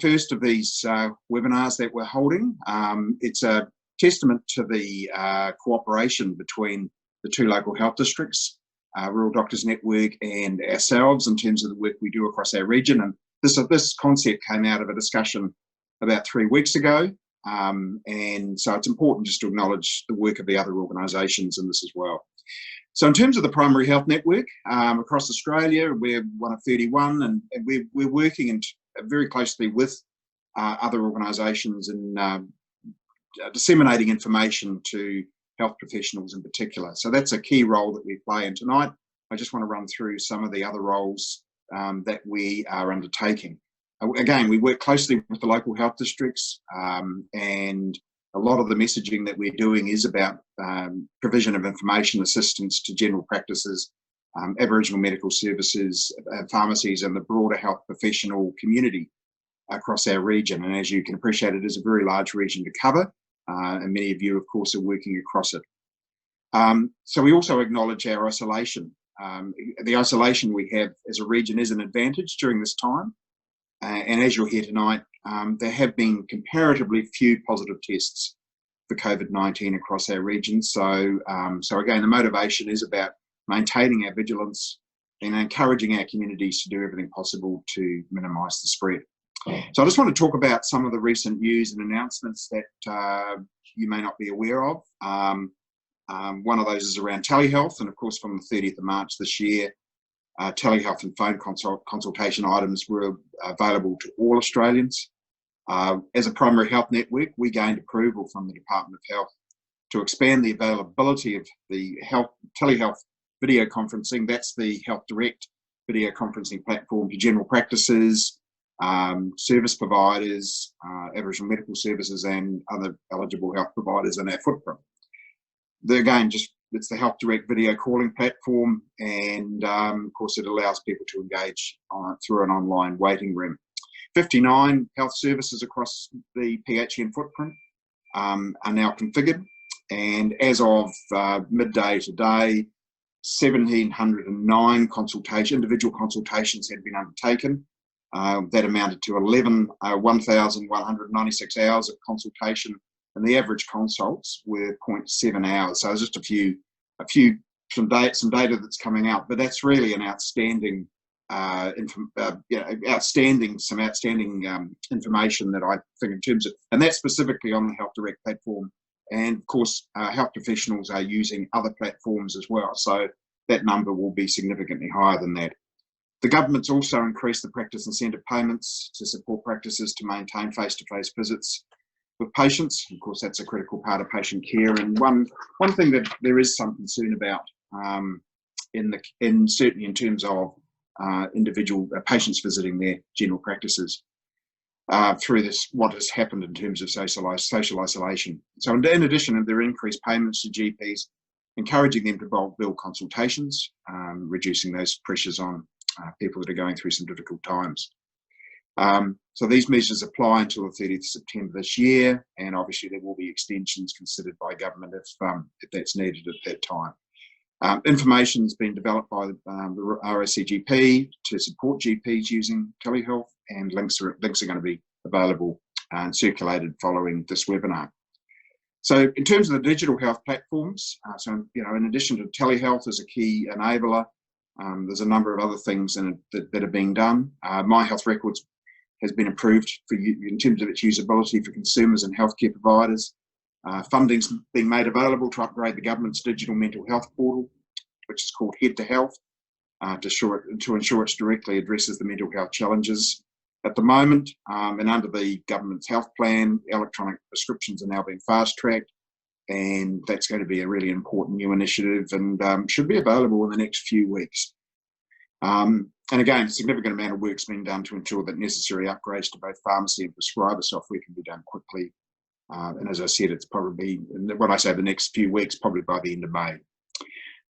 first of these webinars that we're holding. It's a testament to the cooperation between the two local health districts, Rural Doctors Network and ourselves, in terms of the work we do across our region. And this concept came out of a discussion about 3 weeks ago. And so it's important just to acknowledge the work of the other organisations in this as well. So in terms of the primary health network across Australia, we're one of 31, and we're working very closely with other organisations in disseminating information to health professionals in particular. So that's a key role that we play. And tonight, I just want to run through some of the other roles that we are undertaking. Again, we work closely with the local health districts, and a lot of the messaging that we're doing is about provision of information assistance to general practices, Aboriginal medical services, pharmacies, and the broader health professional community across our region. And as you can appreciate, it is a very large region to cover, and many of you, of course, are working across it. So we also acknowledge our isolation. The isolation we have as a region is an advantage during this time. And as you'll hear tonight, there have been comparatively few positive tests for COVID-19 across our region. So again, the motivation is about maintaining our vigilance and encouraging our communities to do everything possible to minimise the spread. So I just want to talk about some of the recent news and announcements that you may not be aware of. One of those is around telehealth, and of course from the 30th of March this year, telehealth and phone consultation items were available to all Australians. As a primary health network, we gained approval from the Department of Health to expand the availability of the telehealth video conferencing. That's the Health Direct video conferencing platform to general practices, service providers, Aboriginal medical services, and other eligible health providers in our footprint. It's the Health Direct video calling platform, and of course it allows people to engage through an online waiting room. 59 health services across the PHN footprint are now configured, and as of midday today, 1,709 individual consultations had been undertaken. That amounted to 1,196 hours of consultation, and the average consults were 0.7 hours. So just some data that's coming out, but that's really an outstanding information that I think in terms of, and that's specifically on the Health Direct platform. And of course, health professionals are using other platforms as well, so that number will be significantly higher than that. The government's also increased the practice incentive payments to support practices to maintain face-to-face visits with patients. Of course, that's a critical part of patient care. And one thing that there is some concern about, certainly in terms of individual patients visiting their general practices through this, what has happened in terms of social isolation. So in addition, there are increased payments to GPs, encouraging them to bill consultations, reducing those pressures on people that are going through some difficult times. So these measures apply until the 30th of September this year, and obviously there will be extensions considered by government if that's needed at that time. Information has been developed by the RACGP to support GPs using telehealth, and links are going to be available and circulated following this webinar. So in terms of the digital health platforms, in addition to telehealth as a key enabler, there's a number of other things that are being done. My Health Records has been improved in terms of its usability for consumers and healthcare providers. Funding's being made available to upgrade the government's digital mental health portal, which is called Head to Health, to ensure it directly addresses the mental health challenges at the moment. And under the government's health plan, electronic prescriptions are now being fast-tracked, and that's going to be a really important new initiative, and should be available in the next few weeks. And again, a significant amount of work's being done to ensure that necessary upgrades to both pharmacy and prescriber software can be done quickly. And as I said, it's probably, when I say the next few weeks, probably by the end of May.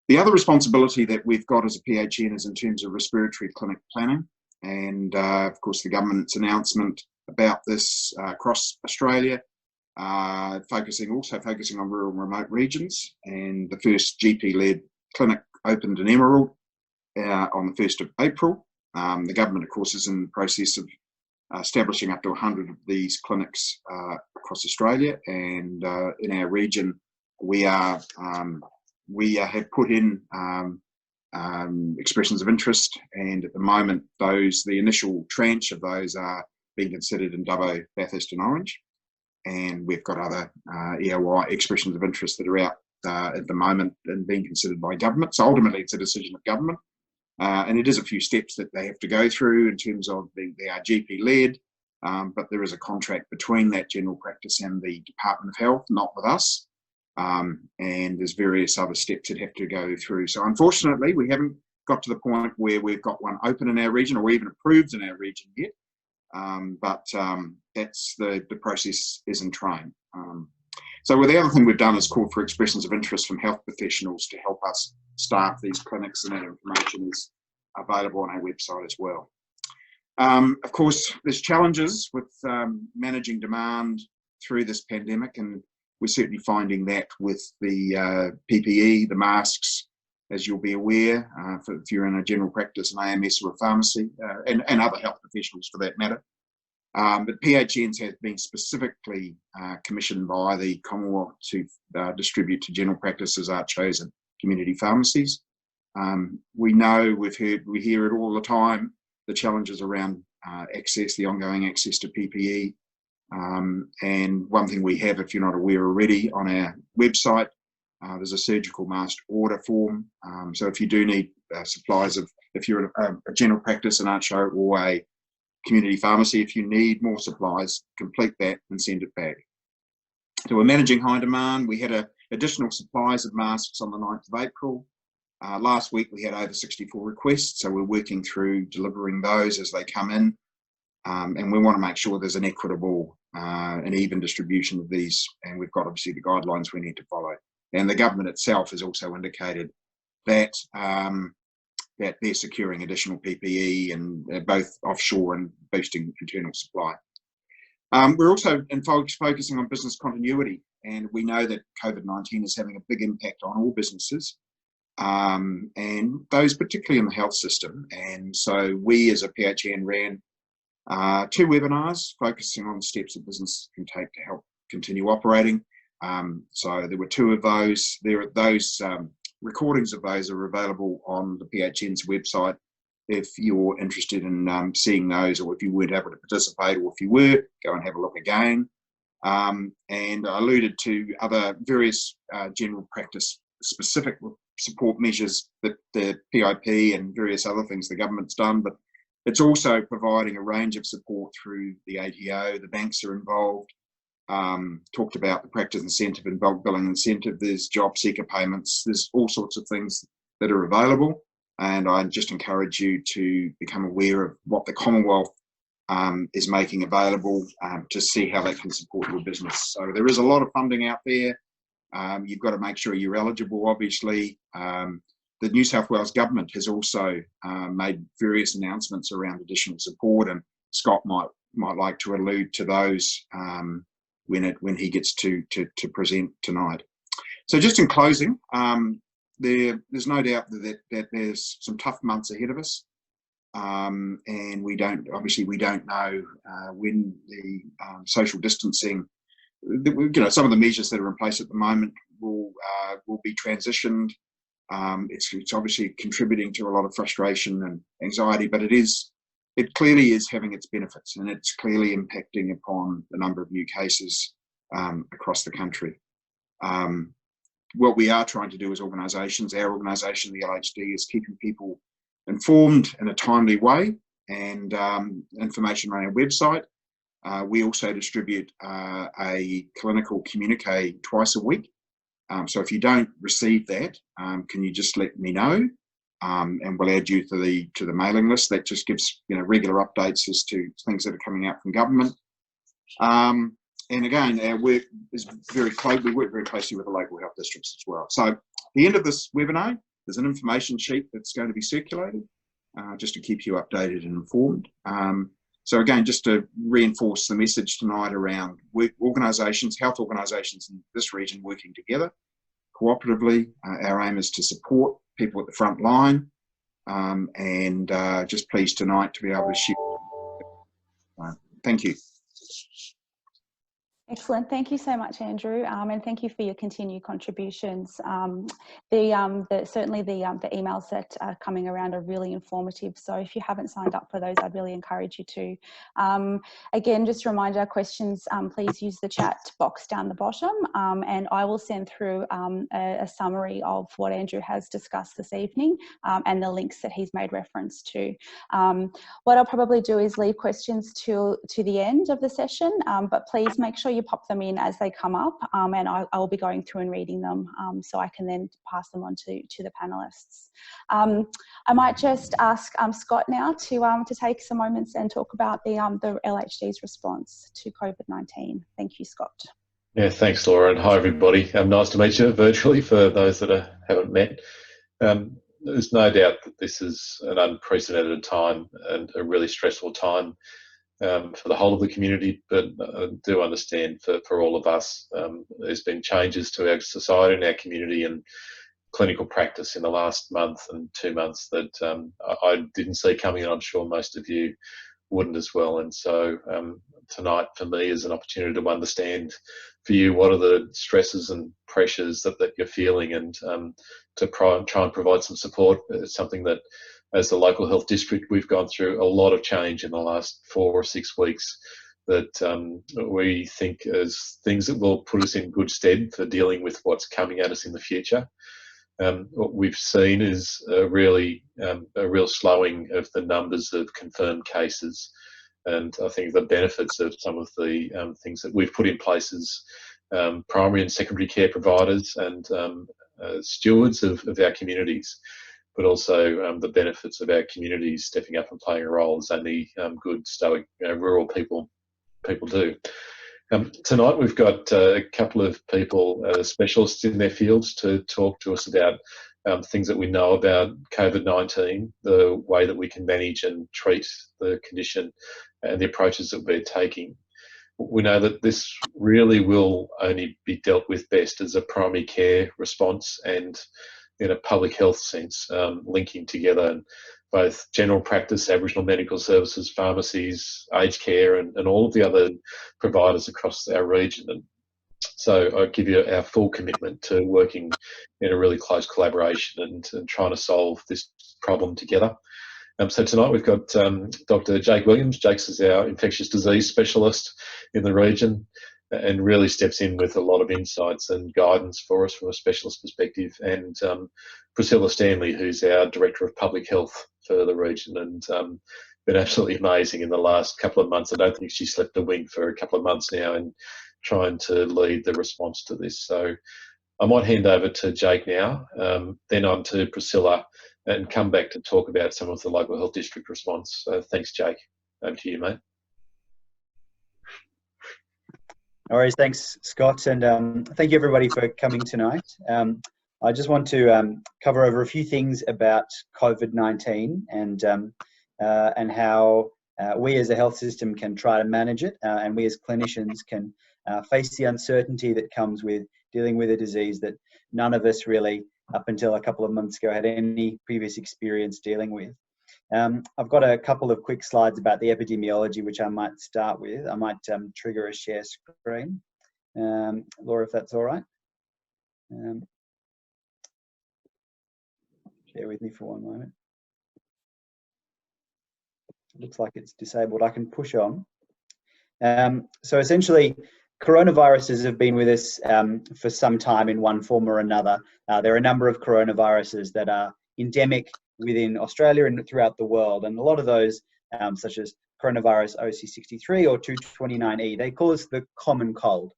The other responsibility that we've got as a PHN is in terms of respiratory clinic planning. And of course, the government's announcement about this across Australia, focusing on rural and remote regions. And the first GP-led clinic opened in Emerald on the 1st of April. The government, of course, is in the process of establishing up to 100 of these clinics across Australia, and in our region we have put in expressions of interest, and at the moment the initial tranche of those are being considered in Dubbo, Bathurst and Orange, and we've got other EOI expressions of interest that are out at the moment and being considered by government. So ultimately it's a decision of government, and it is a few steps that they have to go through in terms of they are GP led, but there is a contract between that general practice and the Department of Health, not with us. And there's various other steps that have to go through. So unfortunately, we haven't got to the point where we've got one open in our region or even approved in our region yet. But that's the process is in train. So the other thing we've done is call for expressions of interest from health professionals to help us staff these clinics, and that information is available on our website as well. Of course, there's challenges with managing demand through this pandemic, and we're certainly finding that with the PPE, the masks, as you'll be aware, if you're in a general practice, an AMS or a pharmacy, and other health professionals for that matter. But PHNs have been specifically commissioned by the Commonwealth to distribute to general practices, our chosen community pharmacies. We know, we hear it all the time, the challenges around access, the ongoing access to PPE. And one thing we have, if you're not aware already, on our website, there's a surgical mask order form. So if you do need supplies if you're a general practice, an ARCHO or a community pharmacy, if you need more supplies, complete that and send it back. So we're managing high demand. We had additional supplies of masks on the 9th of April. Last week we had over 64 requests, so we're working through delivering those as they come in. And we want to make sure there's an equitable and even distribution of these, and we've got obviously the guidelines we need to follow. And the government itself has also indicated that that they're securing additional PPE and both offshore and boosting internal supply. We're also focusing on business continuity, and we know that COVID-19 is having a big impact on all businesses, and those particularly in the health system. And so we as a PHN ran 2 webinars focusing on the steps that business can take to help continue operating. So there were 2 of those. Those recordings of those are available on the PHN's website if you're interested in seeing those, or if you weren't able to participate, or if you were, go and have a look again. And I alluded to other various general practice specific support measures that the PIP and various other things the government's done, but it's also providing a range of support through the ATO. The banks are involved. Talked about the practice incentive and bulk billing incentive. There's job seeker payments. There's all sorts of things that are available. And I just encourage you to become aware of what the Commonwealth is making available to see how that can support your business. So there is a lot of funding out there. You've got to make sure you're eligible, obviously. The New South Wales government has also made various announcements around additional support, and Scott might like to allude to those when he gets to present tonight. So just in closing, there's no doubt that there's some tough months ahead of us, and we don't know when the social distancing, some of the measures that are in place at the moment will be transitioned. It's obviously contributing to a lot of frustration and anxiety, but it clearly is having its benefits, and it's clearly impacting upon the number of new cases across the country. What we are trying to do as organisations, our organisation, the LHD, is keeping people informed in a timely way, and information on our website. We also distribute a clinical communique twice a week. So if you don't receive that, can you just let me know, and we'll add you to the mailing list. That just gives regular updates as to things that are coming out from government. And again, our work is very close. We work very closely with the local health districts as well. So at the end of this webinar, there's an information sheet that's going to be circulated just to keep you updated and informed. So again, just to reinforce the message tonight around organisations, health organisations in this region working together cooperatively. Our aim is to support people at the front line, and just pleased tonight to be able to share Thank you. Excellent. Thank you so much, Andrew, and thank you for your continued contributions. Certainly the emails that are coming around are really informative. So if you haven't signed up for those, I'd really encourage you to. Again, just a reminder, questions, please use the chat box down the bottom, and I will send through a summary of what Andrew has discussed this evening and the links that he's made reference to. What I'll probably do is leave questions to the end of the session, but please make sure you pop them in as they come up, and I'll be going through and reading them, so I can then pass them on to the panelists. I might just ask Scott now to take some moments and talk about the LHD's response to COVID-19. Thank you, Scott. Yeah, thanks, Laura, and hi everybody. Nice to meet you virtually for those that haven't met. There's no doubt that this is an unprecedented time and a really stressful time for the whole of the community, but I do understand for all of us, there's been changes to our society and our community and clinical practice in the last month and 2 months that I didn't see coming, and I'm sure most of you wouldn't as well. And so tonight for me is an opportunity to understand for you what are the stresses and pressures that you're feeling, and to try and provide some support. It's something that as the local health district we've gone through a lot of change in the last 4 or 6 weeks that we think as things that will put us in good stead for dealing with what's coming at us in the future. What we've seen is a real slowing of the numbers of confirmed cases, and I think the benefits of some of the things that we've put in place as primary and secondary care providers and stewards of our communities, but also the benefits of our communities stepping up and playing a role as only good stoic rural people do. Tonight we've got a couple of people, specialists in their fields, to talk to us about things that we know about COVID-19, the way that we can manage and treat the condition and the approaches that we're taking. We know that this really will only be dealt with best as a primary care response and in a public health sense, linking together both general practice, Aboriginal medical services, pharmacies, aged care, and all of the other providers across our region. And so I give you our full commitment to working in a really close collaboration and trying to solve this problem together. So tonight we've got Dr. Jake Williams. Jake's is our infectious disease specialist in the region and really steps in with a lot of insights and guidance for us from a specialist perspective. And Priscilla Stanley, who's our Director of Public Health for the region, and been absolutely amazing in the last couple of months. I don't think she slept a wink for a couple of months now and trying to lead the response to this. So I might hand over to Jake now, then on to Priscilla, and come back to talk about some of the local health district response. So thanks, Jake. Over to you, mate. All right, thanks, Scott, and thank you everybody for coming tonight. I just want to cover over a few things about COVID-19 and how we as a health system can try to manage it, and we as clinicians can face the uncertainty that comes with dealing with a disease that none of us really, up until a couple of months ago, had any previous experience dealing with. I've got a couple of quick slides about the epidemiology, which I might start with. I might trigger a share screen. Laura, if that's all right. Share with me for one moment. It looks like it's disabled. I can push on. So essentially, coronaviruses have been with us for some time in one form or another. There are a number of coronaviruses that are endemic within Australia and throughout the world, and a lot of those, such as coronavirus OC63 or 229E, they cause the common cold.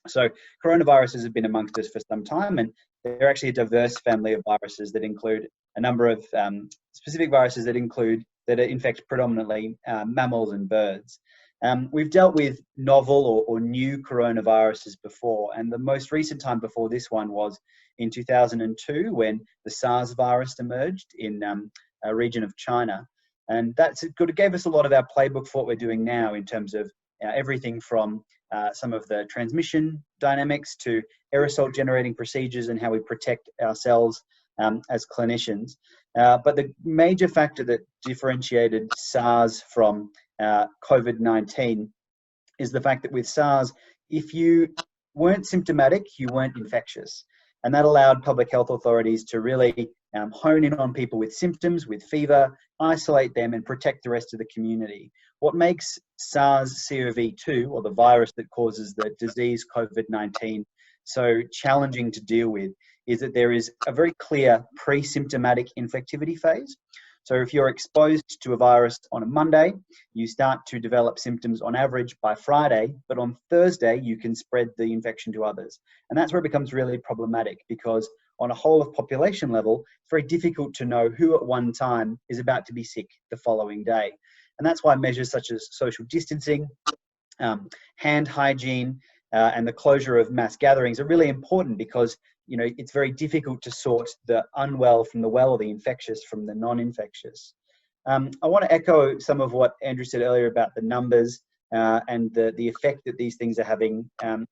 So coronaviruses have been amongst us for some time, and they're actually a diverse family of viruses that include a number of specific viruses that infect predominantly mammals and birds. We've dealt with novel or new coronaviruses before, and the most recent time before this one was in 2002 when the SARS virus emerged in a region of China. And that's good. It gave us a lot of our playbook for what we're doing now in terms of everything from some of the transmission dynamics to aerosol generating procedures and how we protect ourselves as clinicians. But the major factor that differentiated SARS from COVID-19 is the fact that with SARS, if you weren't symptomatic, you weren't infectious. And that allowed public health authorities to really hone in on people with symptoms, with fever, isolate them and protect the rest of the community. What makes SARS-CoV-2, or the virus that causes the disease COVID-19, so challenging to deal with is that there is a very clear pre-symptomatic infectivity phase. So if you're exposed to a virus on a Monday, you start to develop symptoms on average by Friday, but on Thursday, you can spread the infection to others. And that's where it becomes really problematic, because on a whole of population level, it's very difficult to know who at one time is about to be sick the following day. And that's why measures such as social distancing, hand hygiene, and the closure of mass gatherings are really important, because it's very difficult to sort the unwell from the well, or the infectious from the non-infectious. I want to echo some of what Andrew said earlier about the numbers and the effect that these things are having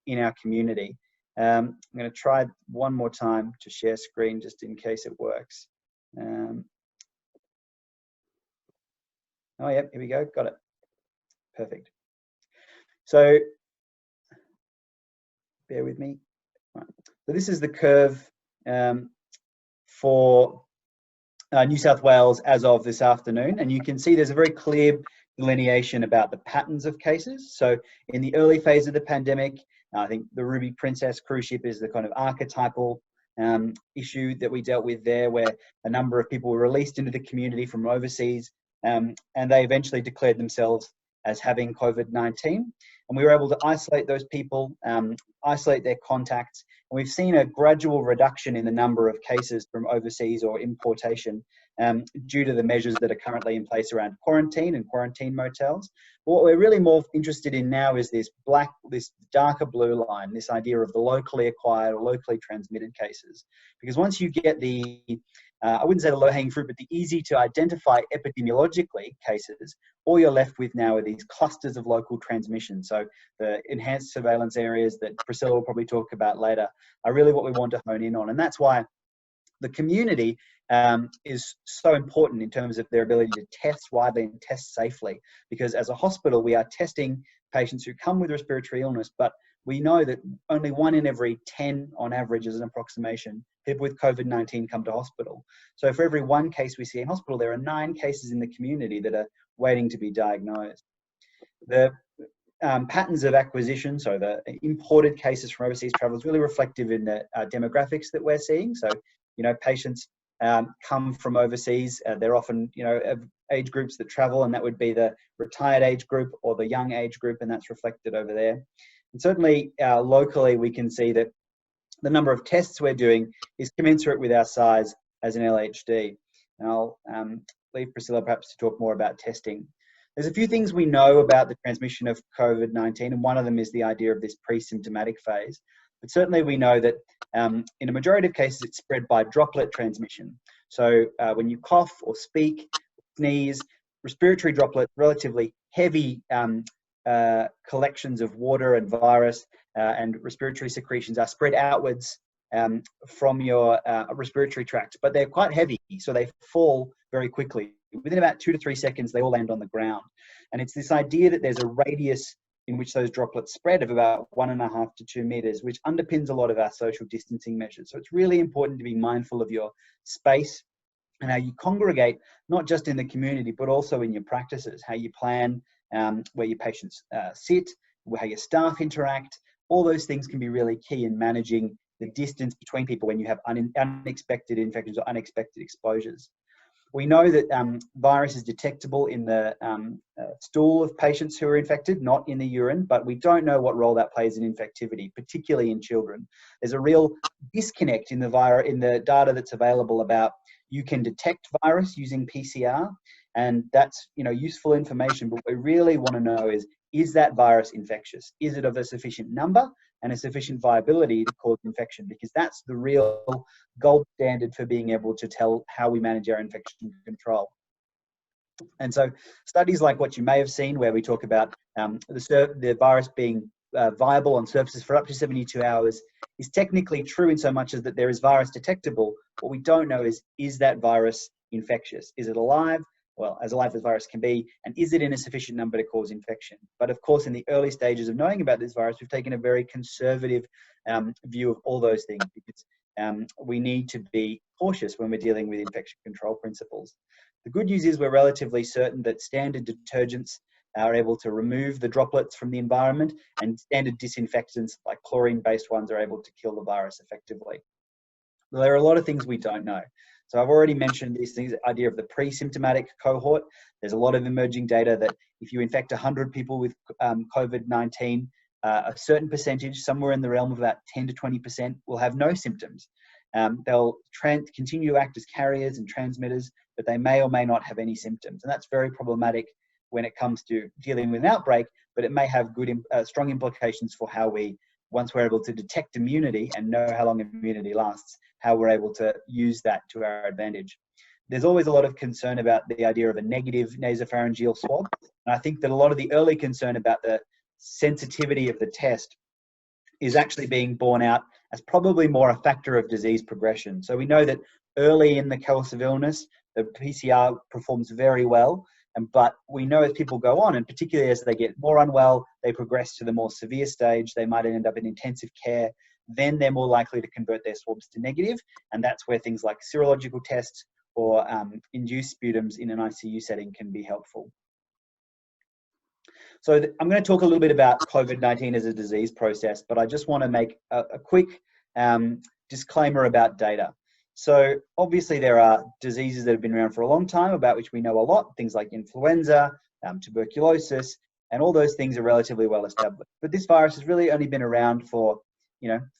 in our community. I'm going to try one more time to share screen just in case it works. Oh, yeah, here we go. Got it. Perfect. So bear with me. Right. So this is the curve for New South Wales as of this afternoon, and you can see there's a very clear delineation about the patterns of cases. So in the early phase of the pandemic, I think the Ruby Princess cruise ship is the kind of archetypal issue that we dealt with there, where a number of people were released into the community from overseas, and they eventually declared themselves as having COVID-19. And we were able to isolate those people, isolate their contacts. And we've seen a gradual reduction in the number of cases from overseas or importation due to the measures that are currently in place around quarantine and quarantine motels. But what we're really more interested in now is this darker blue line, this idea of the locally acquired or locally transmitted cases. Because once you get the I wouldn't say the low-hanging fruit, but the easy to identify epidemiologically cases, all you're left with now are these clusters of local transmission. So the enhanced surveillance areas that Priscilla will probably talk about later are really what we want to hone in on. And that's why the community is so important in terms of their ability to test widely and test safely. Because as a hospital, we are testing patients who come with respiratory illness, but we know that only 1 in every 10 on average, as an approximation, people with COVID-19 come to hospital. So for every 1 case we see in hospital, there are 9 cases in the community that are waiting to be diagnosed. The patterns of acquisition, so the imported cases from overseas travel, is really reflective in the demographics that we're seeing. So, patients come from overseas. They're often, age groups that travel, and that would be the retired age group or the young age group, and that's reflected over there. And certainly locally, we can see that the number of tests we're doing is commensurate with our size as an LHD. And I'll leave Priscilla perhaps to talk more about testing. There's a few things we know about the transmission of COVID-19, and one of them is the idea of this pre-symptomatic phase. But certainly we know that in a majority of cases, it's spread by droplet transmission. So when you cough or speak, sneeze, respiratory droplets, relatively heavy collections of water and virus and respiratory secretions are spread outwards from your respiratory tract, but they're quite heavy, so they fall very quickly. Within about 2 to 3 seconds, they all land on the ground. And it's this idea that there's a radius in which those droplets spread of about 1.5 to 2 meters, which underpins a lot of our social distancing measures. So it's really important to be mindful of your space and how you congregate, not just in the community, but also in your practices, how you plan where your patients sit, how your staff interact. All those things can be really key in managing the distance between people when you have unexpected infections or unexpected exposures. We know that virus is detectable in the stool of patients who are infected, not in the urine, but we don't know what role that plays in infectivity, particularly in children. There's a real disconnect in the data that's available about you can detect virus using PCR, and that's useful information, but what we really want to know is that virus infectious? Is it of a sufficient number and a sufficient viability to cause infection? Because that's the real gold standard for being able to tell how we manage our infection control. And so studies like what you may have seen, where we talk about the virus being viable on surfaces for up to 72 hours, is technically true in so much as that there is virus detectable. What we don't know is that virus infectious? Is it alive? well, as alive as virus can be, and is it in a sufficient number to cause infection? But of course, in the early stages of knowing about this virus, we've taken a very conservative view of all those things, because we need to be cautious when we're dealing with infection control principles. The good news is we're relatively certain that standard detergents are able to remove the droplets from the environment, and standard disinfectants like chlorine-based ones are able to kill the virus effectively. There are a lot of things we don't know. So I've already mentioned these things, the idea of the pre-symptomatic cohort. There's a lot of emerging data that if you infect 100 people with COVID-19, a certain percentage, somewhere in the realm of about 10 to 20%, will have no symptoms. They'll continue to act as carriers and transmitters, but they may or may not have any symptoms. And that's very problematic when it comes to dealing with an outbreak, but it may have good, strong implications for how we, once we're able to detect immunity and know how long immunity lasts, how we're able to use that to our advantage. There's always a lot of concern about the idea of a negative nasopharyngeal swab. And I think that a lot of the early concern about the sensitivity of the test is actually being borne out as probably more a factor of disease progression. So we know that early in the course of illness, the PCR performs very well. But we know as people go on, and particularly as they get more unwell, they progress to the more severe stage, they might end up in intensive care, then they're more likely to convert their swabs to negative. And that's where things like serological tests or induced sputums in an ICU setting can be helpful. So I'm going to talk a little bit about COVID-19 as a disease process, but I just want to make a quick disclaimer about data. So obviously there are diseases that have been around for a long time about which we know a lot, things like influenza, tuberculosis, and all those things are relatively well established. But this virus has really only been around for,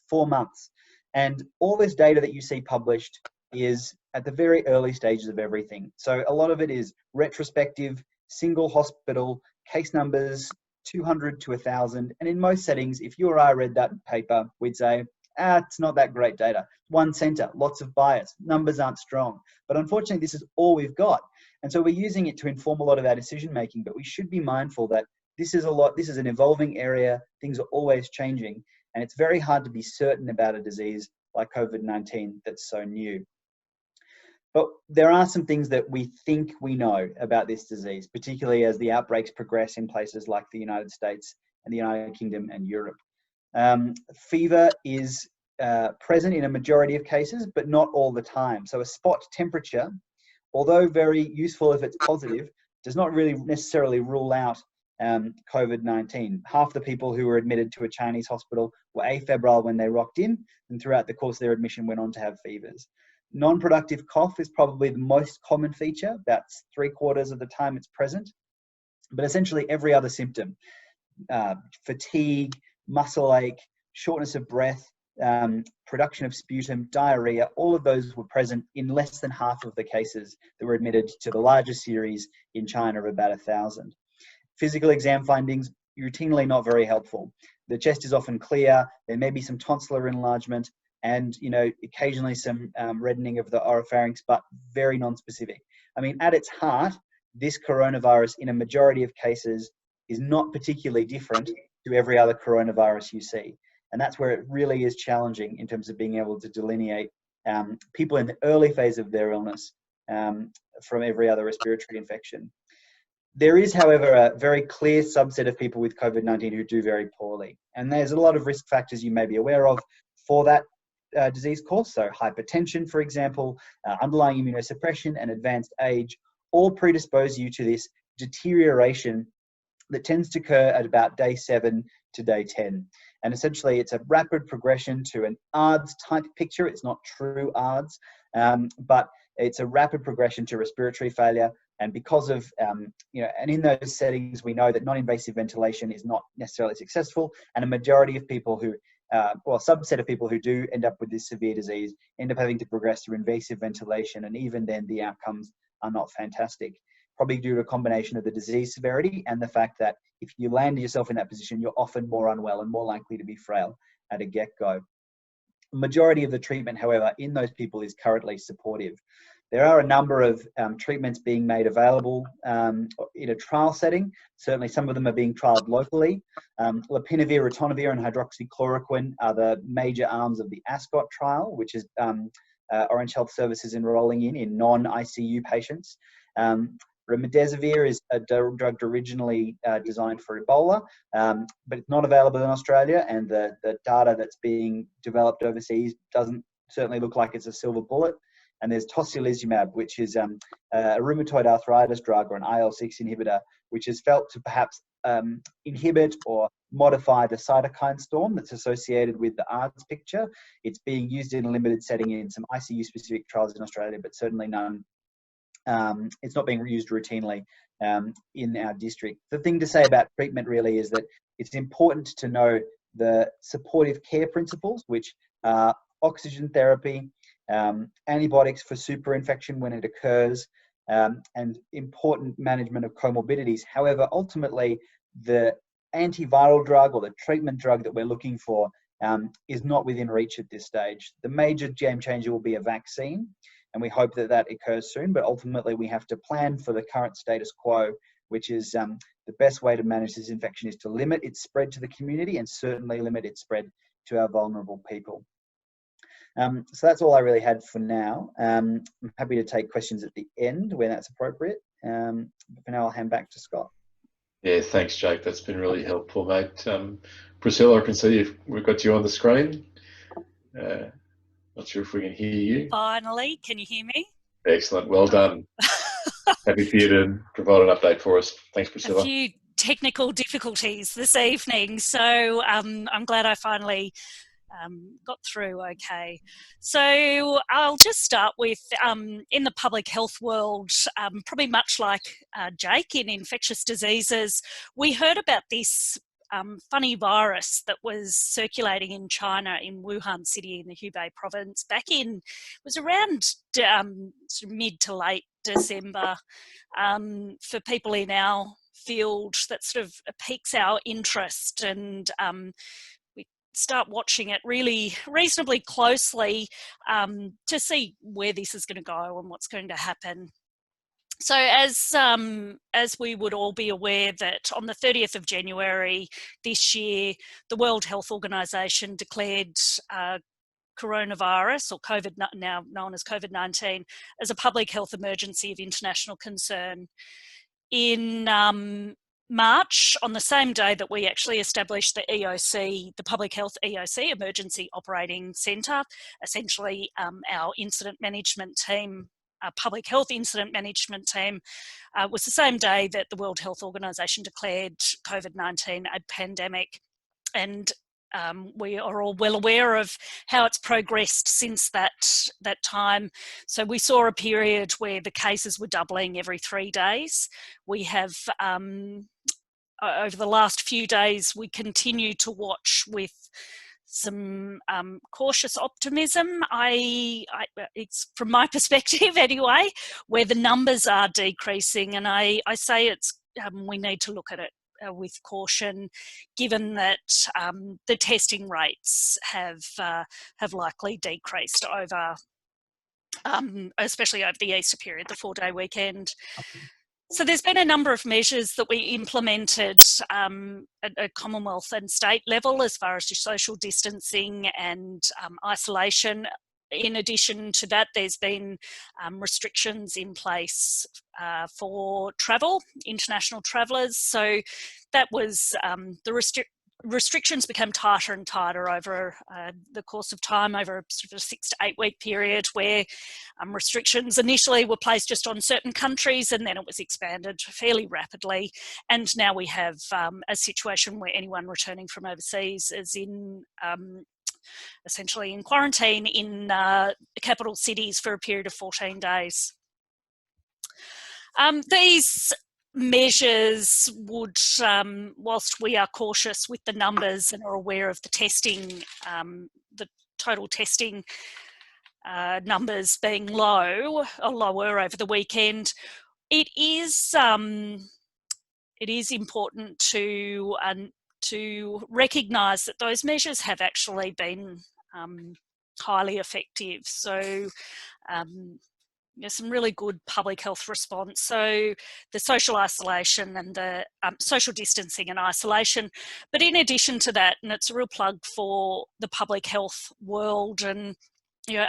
4 months. And all this data that you see published is at the very early stages of everything. So a lot of it is retrospective, single hospital, case numbers, 200 to 1,000. And in most settings, if you or I read that paper, we'd say, it's not that great data. One center, lots of bias, numbers aren't strong. But unfortunately, this is all we've got. And so we're using it to inform a lot of our decision making, but we should be mindful that this is an evolving area, things are always changing, and it's very hard to be certain about a disease like COVID-19 that's so new. But there are some things that we think we know about this disease, particularly as the outbreaks progress in places like the United States and the United Kingdom and Europe. Fever is present in a majority of cases, but not all the time. So a spot temperature, although very useful if it's positive, does not really necessarily rule out COVID-19. Half the people who were admitted to a Chinese hospital were afebrile when they rocked in, and throughout the course of their admission went on to have fevers. Non-productive cough is probably the most common feature, about 3/4 of the time it's present. But essentially every other symptom, fatigue, muscle ache, shortness of breath, production of sputum, diarrhea, all of those were present in less than half of the cases that were admitted to the larger series in China of about 1,000. Physical exam findings, routinely not very helpful. The chest is often clear, there may be some tonsillar enlargement, and occasionally some reddening of the oropharynx, but very non-specific. I mean, at its heart, this coronavirus in a majority of cases is not particularly different to every other coronavirus you see. And that's where it really is challenging in terms of being able to delineate people in the early phase of their illness from every other respiratory infection. There is, however, a very clear subset of people with COVID-19 who do very poorly. And there's a lot of risk factors you may be aware of for that disease course. So hypertension, for example, underlying immunosuppression and advanced age all predispose you to this deterioration that tends to occur at about day 7 to day 10. And essentially it's a rapid progression to an ARDS type picture. It's not true ARDS, but it's a rapid progression to respiratory failure. And because of, and in those settings, we know that non-invasive ventilation is not necessarily successful. And a majority of people who, a subset of people who do end up with this severe disease end up having to progress through invasive ventilation. And even then the outcomes are not fantastic, probably due to a combination of the disease severity and the fact that if you land yourself in that position, you're often more unwell and more likely to be frail at a get-go. The majority of the treatment, however, in those people is currently supportive. There are a number of treatments being made available in a trial setting. Certainly some of them are being trialed locally. Lopinavir, ritonavir, and hydroxychloroquine are the major arms of the ASCOT trial, which is Orange Health Services enrolling in non-ICU patients. Remdesivir is a drug originally designed for Ebola, but it's not available in Australia, and the data that's being developed overseas doesn't certainly look like it's a silver bullet. And there's tocilizumab, which is a rheumatoid arthritis drug or an IL-6 inhibitor, which is felt to perhaps inhibit or modify the cytokine storm that's associated with the ARDS picture. It's being used in a limited setting in some ICU-specific trials in Australia, but certainly none. It's not being used routinely in our district. The thing to say about treatment really is that it's important to know the supportive care principles, which are oxygen therapy, antibiotics for superinfection when it occurs, and important management of comorbidities. However, ultimately, the antiviral drug or the treatment drug that we're looking for is not within reach at this stage. The major game changer will be a vaccine, and we hope that that occurs soon, but ultimately we have to plan for the current status quo, which is the best way to manage this infection is to limit its spread to the community and certainly limit its spread to our vulnerable people. So that's all I really had for now. I'm happy to take questions at the end when that's appropriate. But for now, I'll hand back to Scott. Yeah, thanks, Jake. That's been really helpful, mate. Priscilla, I can see we've got you on the screen. Not sure if we can hear you. Finally, can you hear me? Excellent, well done. Happy for you to provide an update for us. Thanks, Priscilla. A few technical difficulties this evening, so I'm glad I finally got through okay. So I'll just start with, in the public health world, probably much like Jake in infectious diseases, we heard about this funny virus that was circulating in China, in Wuhan City in the Hubei province, back in, it was around sort of mid to late December. For people in our field, that sort of piques our interest, and start watching it really reasonably closely to see where this is going to go and what's going to happen. So as we would all be aware that on the 30th of January this year, the World Health Organization declared coronavirus, or COVID, now known as COVID-19, as a public health emergency of international concern. In March, on the same day that we actually established the EOC, the Public Health EOC, Emergency Operating Centre, essentially our incident management team, our public health incident management team, was the same day that the World Health Organization declared COVID-19 a pandemic. And we are all well aware of how it's progressed since that time. So we saw a period where the cases were doubling every 3 days. We have, over the last few days, we continue to watch with some cautious optimism. It's from my perspective anyway, where the numbers are decreasing, and I say it's we need to look at it with caution, given that the testing rates have likely decreased over, especially over the Easter period, the 4-day weekend. So there's been a number of measures that we implemented at a Commonwealth and state level as far as your social distancing and isolation. In addition to that, there's been restrictions in place for travel, international travellers. So that was the restrictions became tighter and tighter over the course of time, over a sort of 6 to 8 week period, where restrictions initially were placed just on certain countries, and then it was expanded fairly rapidly. And now we have a situation where anyone returning from overseas is in essentially in quarantine in the capital cities for a period of 14 days. These measures would, whilst we are cautious with the numbers and are aware of the testing, the total testing numbers being low or lower over the weekend, it is important to recognise that those measures have actually been highly effective. So there's some really good public health response. So the social isolation and the social distancing and isolation. But in addition to that, and it's a real plug for the public health world and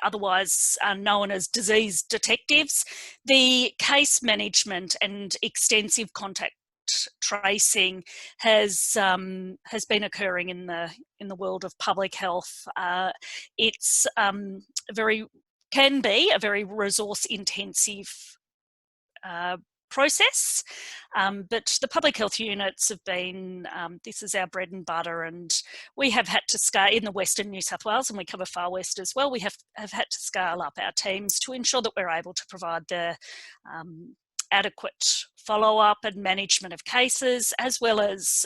otherwise known as disease detectives. The case management and extensive contact tracing has been occurring in the world of public health. It's can be a very resource intensive process, but the public health units have been, this is our bread and butter, and we have had to scale in the Western New South Wales, and we cover Far West as well. We have had to scale up our teams to ensure that we're able to provide the adequate follow-up and management of cases, as well as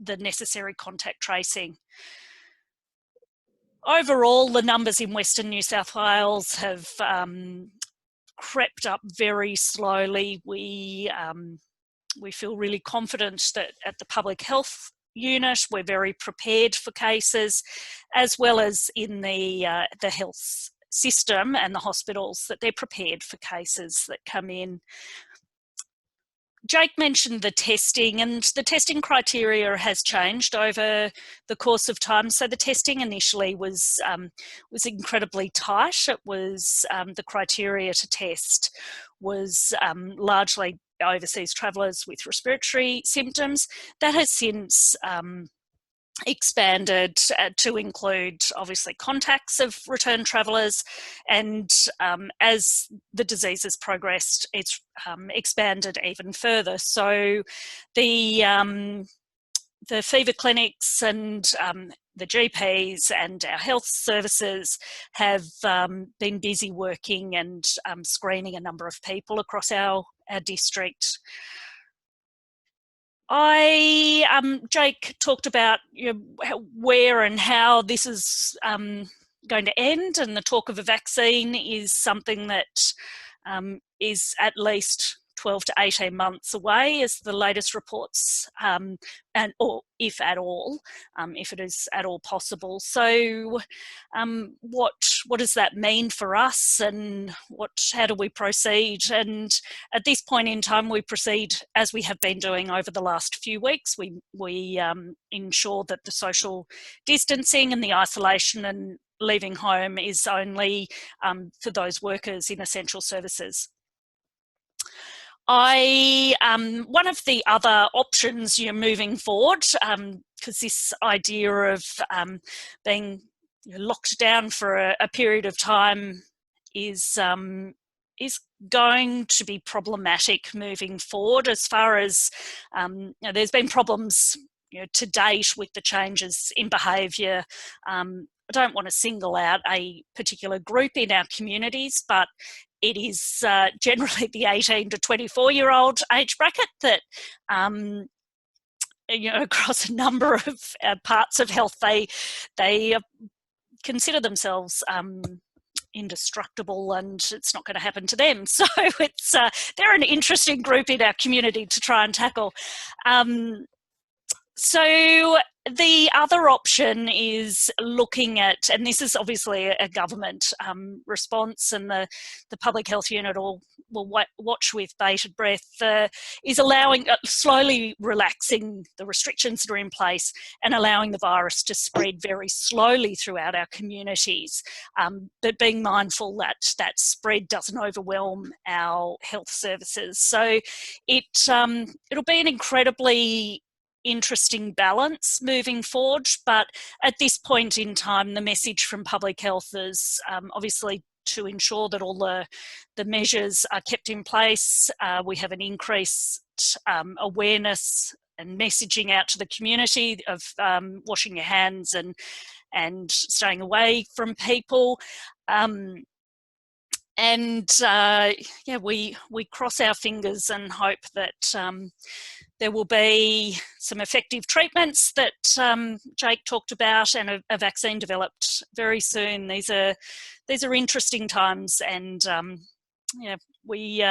the necessary contact tracing. Overall, the numbers in Western New South Wales have crept up very slowly. We feel really confident that at the public health unit we're very prepared for cases, as well as in the health system and the hospitals, that they're prepared for cases that come in. Jake mentioned the testing, and the testing criteria has changed over the course of time. So the testing initially was incredibly tight. It was the criteria to test was largely overseas travellers with respiratory symptoms. That has since expanded to include obviously contacts of returned travellers, and as the disease has progressed, it's expanded even further. So the fever clinics and the GPs and our health services have been busy working and screening a number of people across our district. Jake talked about where and how this is going to end, and the talk of a vaccine is something that is at least 12 to 18 months away, as the latest reports, or if at all, if it is at all possible. So what does that mean for us, and how do we proceed? And at this point in time, we proceed as we have been doing over the last few weeks. We ensure that the social distancing and the isolation and leaving home is only for those workers in essential services. One of the other options moving forward, because this idea of being locked down for a period of time is going to be problematic moving forward, as far as there's been problems to date with the changes in behaviour. I don't want to single out a particular group in our communities, but it is generally the 18 to 24-year-old age bracket that, across a number of parts of health, they consider themselves indestructible, and it's not going to happen to them. So it's they're an interesting group in our community to try and tackle. So the other option is looking at, and this is obviously a government response, and the public health unit will watch with bated breath, is slowly relaxing the restrictions that are in place and allowing the virus to spread very slowly throughout our communities, but being mindful that that spread doesn't overwhelm our health services. So it'll be an incredibly interesting balance moving forward, but at this point in time, the message from public health is obviously to ensure that all the measures are kept in place. We have an increased awareness and messaging out to the community of washing your hands and staying away from people. We cross our fingers and hope that there will be some effective treatments that Jake talked about, and a vaccine developed very soon. These are interesting times, and we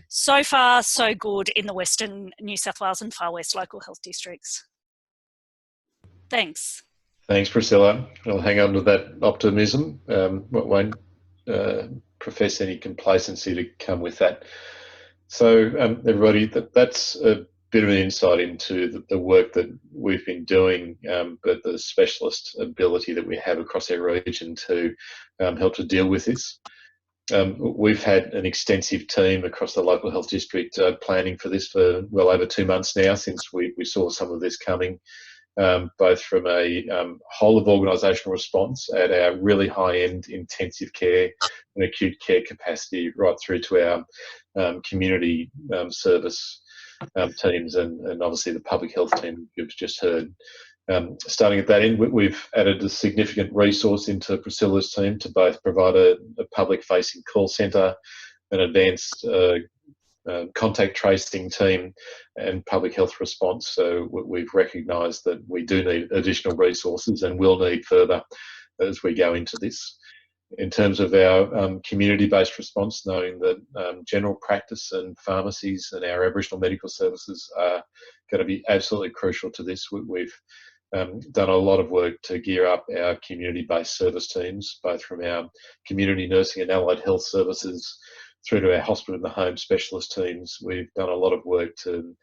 so far so good in the Western New South Wales and Far West local health districts. Thanks. Thanks, Priscilla. I'll hang on to that optimism. Won't profess any complacency to come with that. So everybody, that's a bit of an insight into the work that we've been doing, but the specialist ability that we have across our region to help to deal with this. We've had an extensive team across the local health district planning for this for well over 2 months now, since we saw some of this coming, both from a whole of organisational response at our really high-end intensive care and acute care capacity, right through to our community service teams and obviously the public health team you've just heard. Starting at that end, we've added a significant resource into Priscilla's team to both provide a public-facing call centre, an advanced contact tracing team, and public health response. So we've recognised that we do need additional resources and will need further as we go into this. In terms of our community-based response, knowing that general practice and pharmacies and our Aboriginal medical services are going to be absolutely crucial to this, we've done a lot of work to gear up our community-based service teams, both from our community nursing and allied health services through to our hospital in the home specialist teams. We've done a lot of work to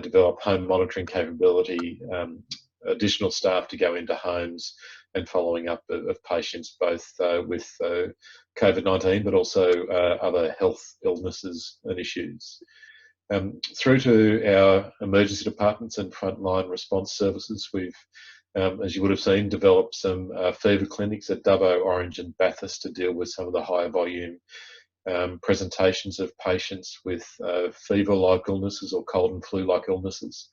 develop home monitoring capability, additional staff to go into homes and following up of patients both with COVID-19 but also other health illnesses and issues. Through to our emergency departments and frontline response services, we've, as you would have seen, developed some fever clinics at Dubbo, Orange and Bathurst to deal with some of the higher volume presentations of patients with fever-like illnesses or cold and flu-like illnesses.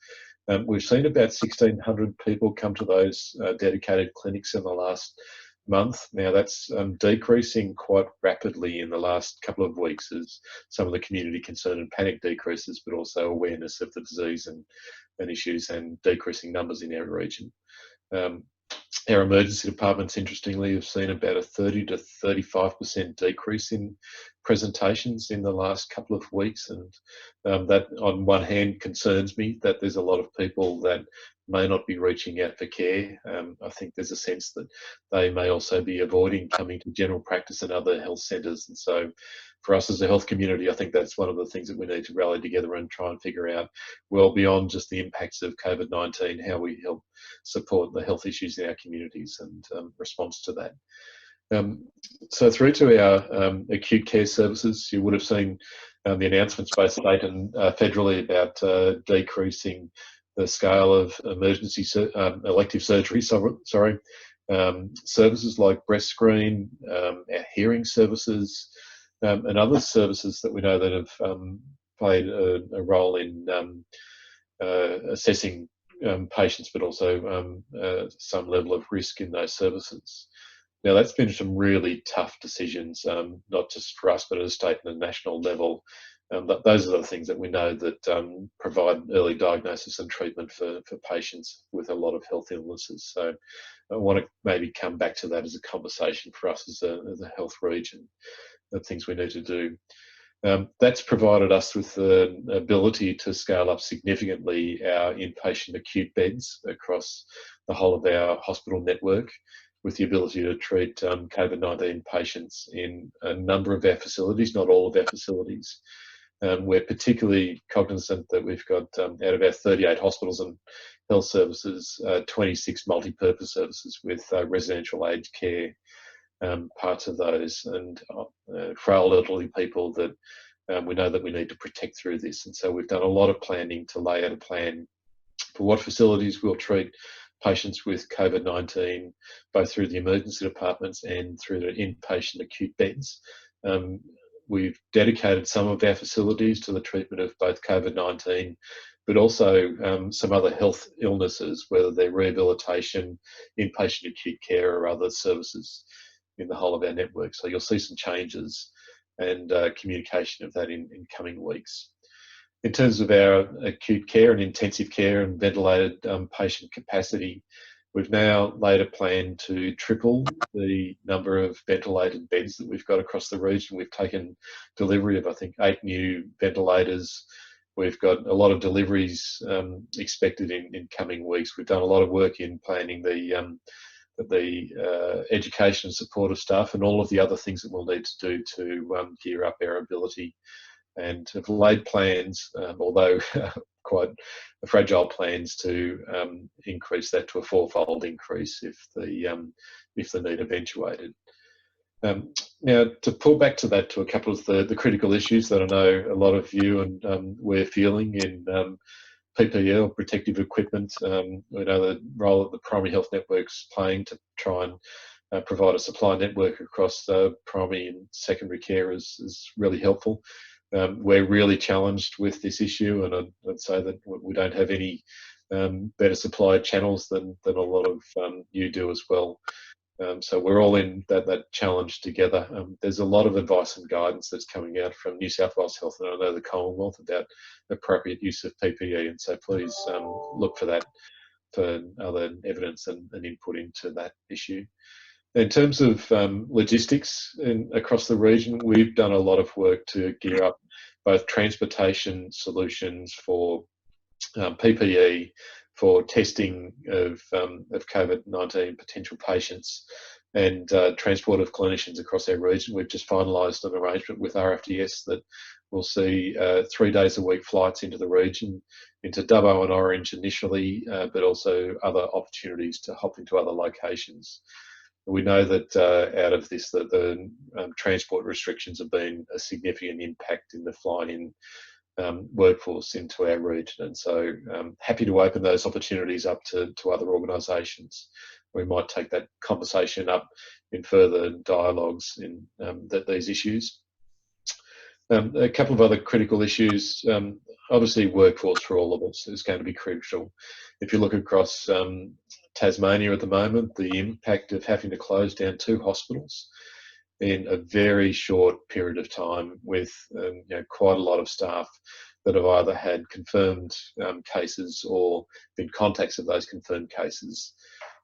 We've seen about 1,600 people come to those dedicated clinics in the last month. Now that's decreasing quite rapidly in the last couple of weeks as some of the community concern and panic decreases, but also awareness of the disease and issues and decreasing numbers in our region. Our emergency departments, interestingly, have seen about a 30 to 35% decrease in presentations in the last couple of weeks, and that on one hand concerns me that there's a lot of people that may not be reaching out for care. I think there's a sense that they may also be avoiding coming to general practice and other health centres, and so for us as a health community, I think that's one of the things that we need to rally together and try and figure out, well beyond just the impacts of COVID-19, how we help support the health issues in our communities and response to that. So through to our acute care services, you would have seen the announcements both state and federally about decreasing the scale of emergency elective surgery, services like breast screen, our hearing services, and other services that we know that have played a role in assessing patients, but also some level of risk in those services. Now that's been some really tough decisions, not just for us, but at a state and a national level. Those are the things that we know that provide early diagnosis and treatment for patients with a lot of health illnesses. So I want to maybe come back to that as a conversation for us as a health region, the things we need to do. That's provided us with the ability to scale up significantly our inpatient acute beds across the whole of our hospital network, with the ability to treat COVID-19 patients in a number of our facilities, not all of our facilities. We're particularly cognizant that we've got, out of our 38 hospitals and health services, 26 multi-purpose services with residential aged care parts of those, and frail elderly people that we know that we need to protect through this. And so we've done a lot of planning to lay out a plan for what facilities will treat patients with COVID-19, both through the emergency departments and through the inpatient acute beds. We've dedicated some of our facilities to the treatment of both COVID-19, but also some other health illnesses, whether they're rehabilitation, inpatient acute care, or other services in the whole of our network. So you'll see some changes and communication of that in coming weeks. In terms of our acute care and intensive care and ventilated patient capacity, we've now laid a plan to triple the number of ventilated beds that we've got across the region. We've taken delivery of, I think, 8 new ventilators. We've got a lot of deliveries expected in coming weeks. We've done a lot of work in planning the education and support of staff and all of the other things that we'll need to do to gear up our ability, and have laid plans, although quite fragile plans to increase that to a 4-fold increase if the need eventuated. Now, to pull back to that, to a couple of the critical issues that I know a lot of you and we're feeling in PPE or protective equipment. We know the role that the primary health network's playing to try and provide a supply network across primary and secondary care is really helpful. We're really challenged with this issue, and I'd say that we don't have any better supply channels than a lot of you do as well. So we're all in that challenge together. There's a lot of advice and guidance that's coming out from New South Wales Health and I know the Commonwealth about appropriate use of PPE, and so please look for that for other evidence and input into that issue. In terms of logistics across the region, we've done a lot of work to gear up both transportation solutions for PPE, for testing of COVID-19 potential patients, and transport of clinicians across our region. We've just finalised an arrangement with RFDS that will see 3 days a week flights into the region, into Dubbo and Orange initially, but also other opportunities to hop into other locations. We know that out of this, that the transport restrictions have been a significant impact in the fly-in workforce into our region, and so happy to open those opportunities up to other organisations. We might take that conversation up in further dialogues in these issues. A couple of other critical issues. Obviously, workforce for all of us is going to be crucial. If you look across Tasmania at the moment, the impact of having to close down 2 hospitals in a very short period of time with quite a lot of staff that have either had confirmed cases or been contacts of those confirmed cases.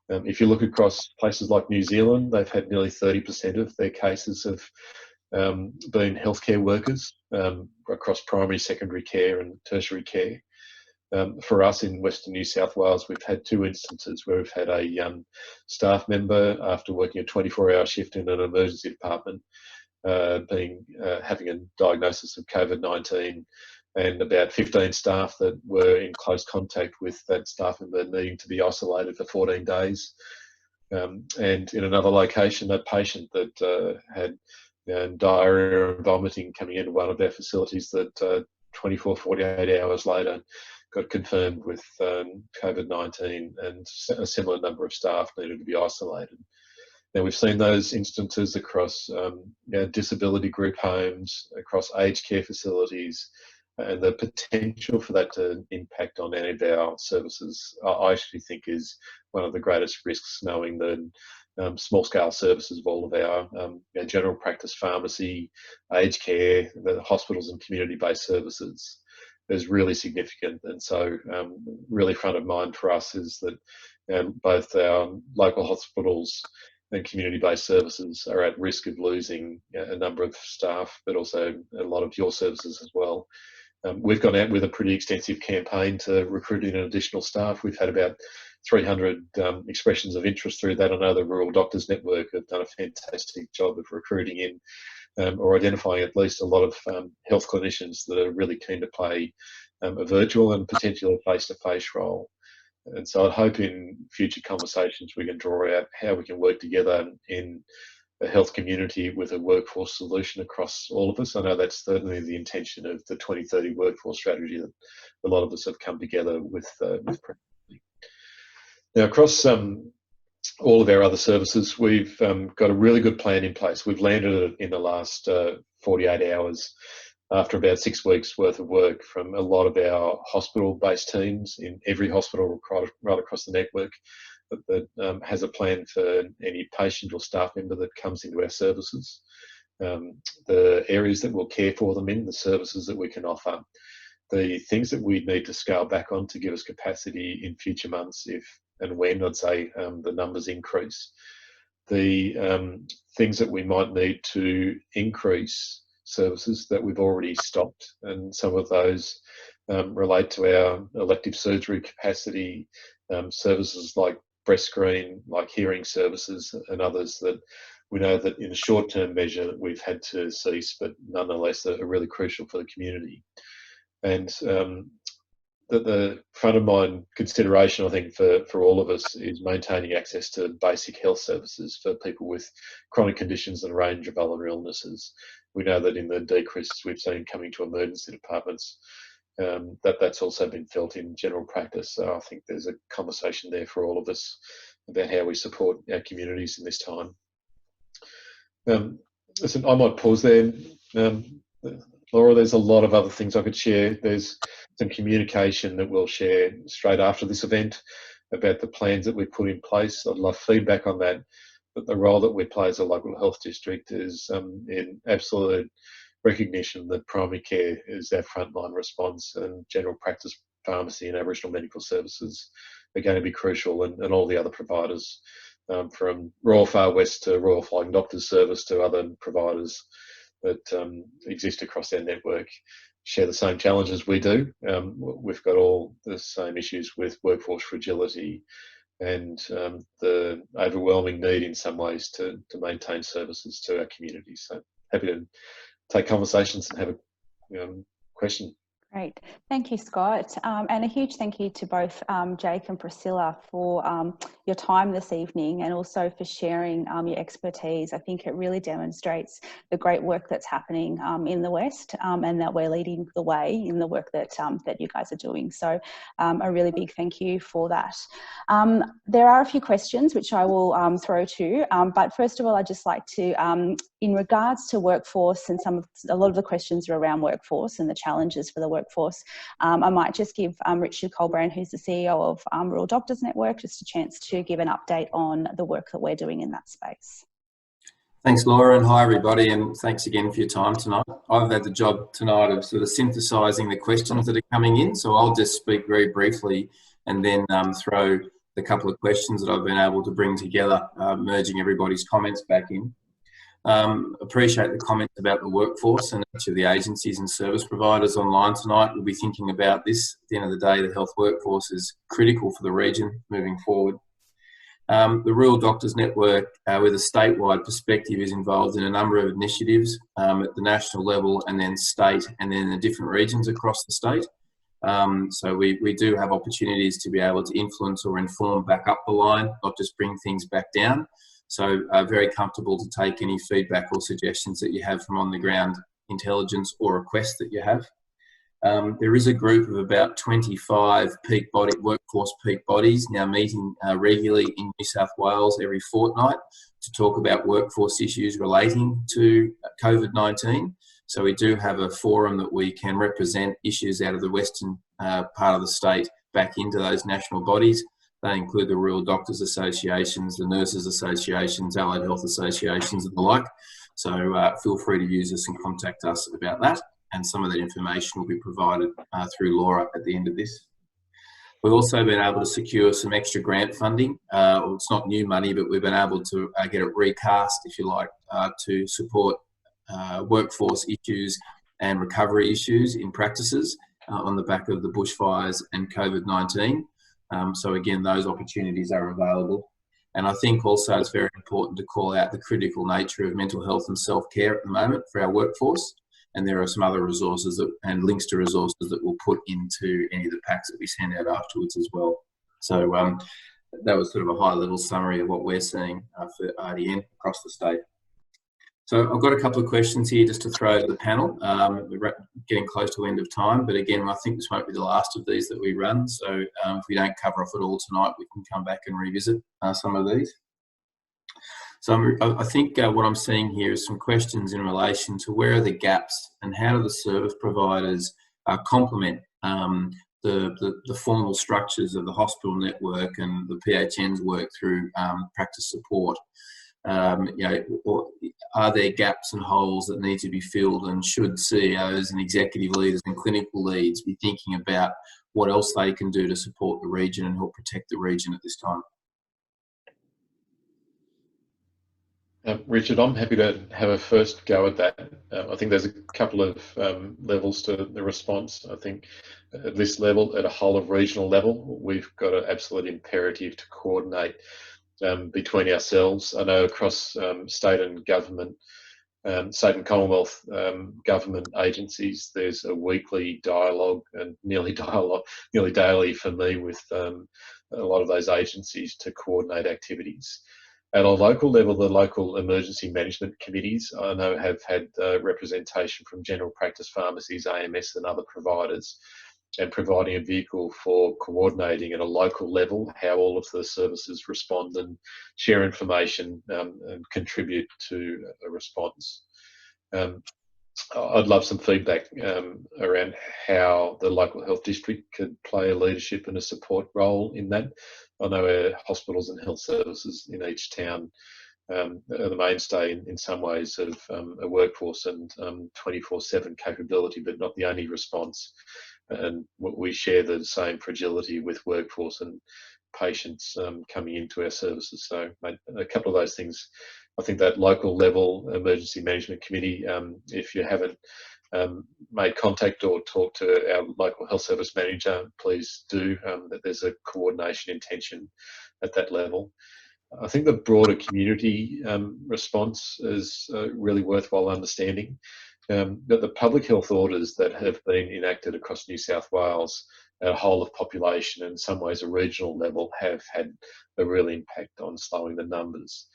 If you look across places like New Zealand, they've had nearly 30% of their cases have been healthcare workers across primary, secondary care and tertiary care. For us in Western New South Wales, we've had 2 instances where we've had a staff member, after working a 24-hour shift in an emergency department, having a diagnosis of COVID-19, and about 15 staff that were in close contact with that staff member needing to be isolated for 14 days. And in another location, that patient that had diarrhea and vomiting coming into one of our facilities that 24, 48 hours later got confirmed with COVID-19, and a similar number of staff needed to be isolated. Now, we've seen those instances across disability group homes, across aged care facilities, and the potential for that to impact on any of our services, I actually think is one of the greatest risks, knowing the small-scale services of all of our general practice pharmacy, aged care, the hospitals and community-based services is really significant. And so really front of mind for us is that both our local hospitals and community-based services are at risk of losing a number of staff, but also a lot of your services as well. We've gone out with a pretty extensive campaign to recruit in additional staff. We've had about 300 expressions of interest through that. I know the Rural Doctors Network have done a fantastic job of recruiting in or identifying at least a lot of health clinicians that are really keen to play a virtual and potentially a face-to-face role. And so I'd hope in future conversations we can draw out how we can work together in a health community with a workforce solution across all of us. I know that's certainly the intention of the 2030 workforce strategy that a lot of us have come together with. Now, across all of our other services, we've got a really good plan in place. We've landed it in the last 48 hours after about 6 weeks worth of work from a lot of our hospital-based teams in every hospital right across the network that has a plan for any patient or staff member that comes into our services, the areas that we'll care for them in, the services that we can offer, the things that we need to scale back on to give us capacity in future months if and when, I'd say, the numbers increase, the things that we might need to increase services that we've already stopped, and some of those relate to our elective surgery capacity, services like breast screen, like hearing services, and others that we know that in a short-term measure we've had to cease, but nonetheless are really crucial for the community. And the front of mind consideration, I think, for all of us is maintaining access to basic health services for people with chronic conditions and a range of other illnesses. We know that in the decreases we've seen coming to emergency departments, that's also been felt in general practice. So I think there's a conversation there for all of us about how we support our communities in this time. Listen, I might pause there. Laura, there's a lot of other things I could share. There's some communication that we'll share straight after this event about the plans that we put in place. I'd love feedback on that. But the role that we play as a local health district is in absolute recognition that primary care is our frontline response, and general practice pharmacy and Aboriginal medical services are going to be crucial, and all the other providers, from Royal Far West to Royal Flying Doctors Service to other providers that exist across our network, share the same challenges we do. We've got all the same issues with workforce fragility and the overwhelming need in some ways to maintain services to our communities. So happy to take conversations and have a question. Great. Thank you, Scott. And a huge thank you to both Jake and Priscilla for your time this evening, and also for sharing your expertise. I think it really demonstrates the great work that's happening in the West, and that we're leading the way in the work that you guys are doing. So a really big thank you for that. There are a few questions which I will throw to, but first of all, I'd just like to, in regards to workforce, and a lot of the questions are around workforce and the challenges for the workforce, I might just give Richard Colbrand, who's the CEO of Rural Doctors Network, just a chance to give an update on the work that we're doing in that space. Thanks, Laura, and hi everybody, and thanks again for your time tonight. I've had the job tonight of sort of synthesising the questions that are coming in, so I'll just speak very briefly and then throw the couple of questions that I've been able to bring together, merging everybody's comments back in. Appreciate the comments about the workforce, and each of the agencies and service providers online tonight will be thinking about this. At the end of the day, the health workforce is critical for the region moving forward. The Rural Doctors Network, with a statewide perspective, is involved in a number of initiatives at the national level, and then state, and then the different regions across the state. So we do have opportunities to be able to influence or inform back up the line, not just bring things back down. So very comfortable to take any feedback or suggestions that you have from on the ground intelligence or requests that you have. There is a group of about 25 workforce peak bodies now meeting regularly in New South Wales every fortnight to talk about workforce issues relating to COVID-19. So we do have a forum that we can represent issues out of the western part of the state back into those national bodies. They include the Rural Doctors Associations, the Nurses Associations, Allied Health Associations and the like. So feel free to use us and contact us about that. And some of that information will be provided through Laura at the end of this. We've also been able to secure some extra grant funding. It's not new money, but we've been able to get it recast, if you like, to support workforce issues and recovery issues in practices on the back of the bushfires and COVID-19. So again, those opportunities are available. And I think also it's very important to call out the critical nature of mental health and self-care at the moment for our workforce. And there are some other resources and links to resources that we'll put into any of the packs that we send out afterwards as well. So that was sort of a high-level summary of what we're seeing for RDN across the state. So I've got a couple of questions here just to throw to the panel. We're getting close to the end of time, but again, I think this won't be the last of these that we run. So if we don't cover off it all tonight, we can come back and revisit some of these. So I think what I'm seeing here is some questions in relation to where are the gaps and how do the service providers complement the formal structures of the hospital network and the PHN's work through practice support. Are there gaps and holes that need to be filled, and should CEOs and executive leaders and clinical leads be thinking about what else they can do to support the region and help protect the region at this time? Richard, I'm happy to have a first go at that. I think there's a couple of levels to the response. I think at this level, at a whole of regional level, we've got an absolute imperative to coordinate between ourselves. I know across state and government, state and Commonwealth government agencies. There's a weekly dialogue and nearly daily for me with a lot of those agencies to coordinate activities. At a local level, the local emergency management committees, I know, have had representation from general practice pharmacies, AMS and other providers, and providing a vehicle for coordinating at a local level how all of the services respond and share information and contribute to a response. I'd love some feedback around how the local health district could play a leadership and a support role in that. I know our hospitals and health services in each town are the mainstay in some ways of a workforce and 24/7 capability, but not the only response. And we share the same fragility with workforce and patients coming into our services. So a couple of those things. I think that local level emergency management committee, if you haven't made contact or talked to our local health service manager, please do, that there's a coordination intention at that level. I think the broader community response is really worthwhile understanding. That the public health orders that have been enacted across New South Wales at a whole of population, and in some ways a regional level, have had a real impact on slowing the numbers.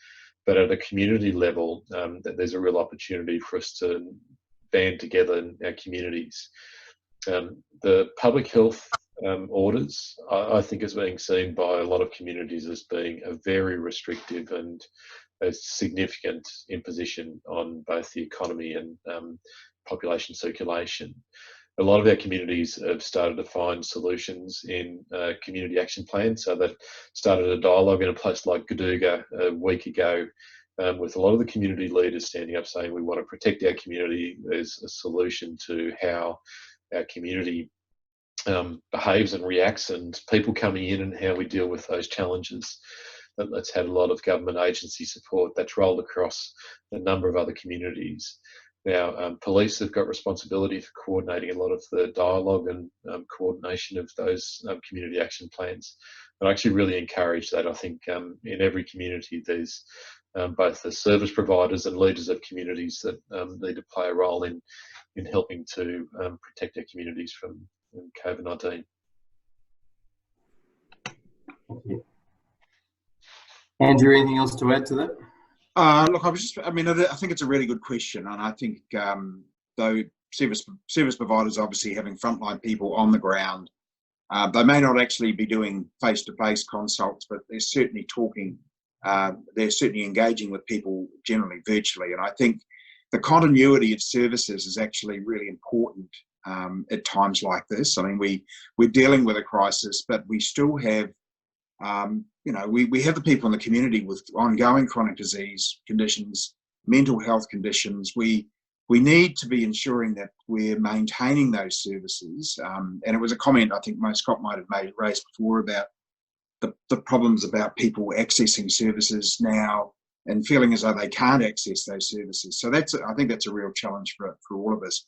But at a community level, that there's a real opportunity for us to band together in our communities. The public health orders, I think, is being seen by a lot of communities as being a very restrictive and a significant imposition on both the economy and population circulation. A lot of our communities have started to find solutions in community action plans. So that started a dialogue in a place like Gaduga a week ago with a lot of the community leaders standing up saying we want to protect our community. There's a solution to how our community behaves and reacts, and people coming in and how we deal with those challenges. That's had a lot of government agency support that's rolled across a number of other communities. Now, police have got responsibility for coordinating a lot of the dialogue and coordination of those community action plans. And I actually really encourage that. I think in every community there's both the service providers and leaders of communities that need to play a role in helping to protect our communities from COVID-19. Thank you. Andrew, anything else to add to that? Look, I think it's a really good question, and I think though service providers obviously having frontline people on the ground, they may not actually be doing face-to-face consults, but they're certainly talking. They're certainly engaging with people generally virtually, and I think the continuity of services is actually really important at times like this. I mean, we're dealing with a crisis, but we still have. We have the people in the community with ongoing chronic disease conditions, mental health conditions. We need to be ensuring that we're maintaining those services. And it was a comment I think Scott might have raised before about the problems about people accessing services now and feeling as though they can't access those services. So I think that's a real challenge for all of us.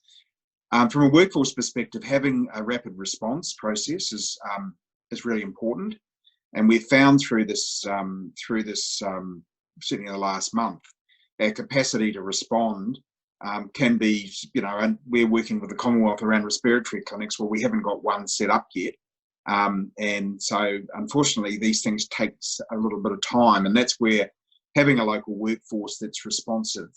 From a workforce perspective, having a rapid response process is really important. And we've found through this certainly in the last month, our capacity to respond can be, and we're working with the Commonwealth around respiratory clinics where we haven't got one set up yet. And so unfortunately, these things take a little bit of time, and that's where having a local workforce that's responsive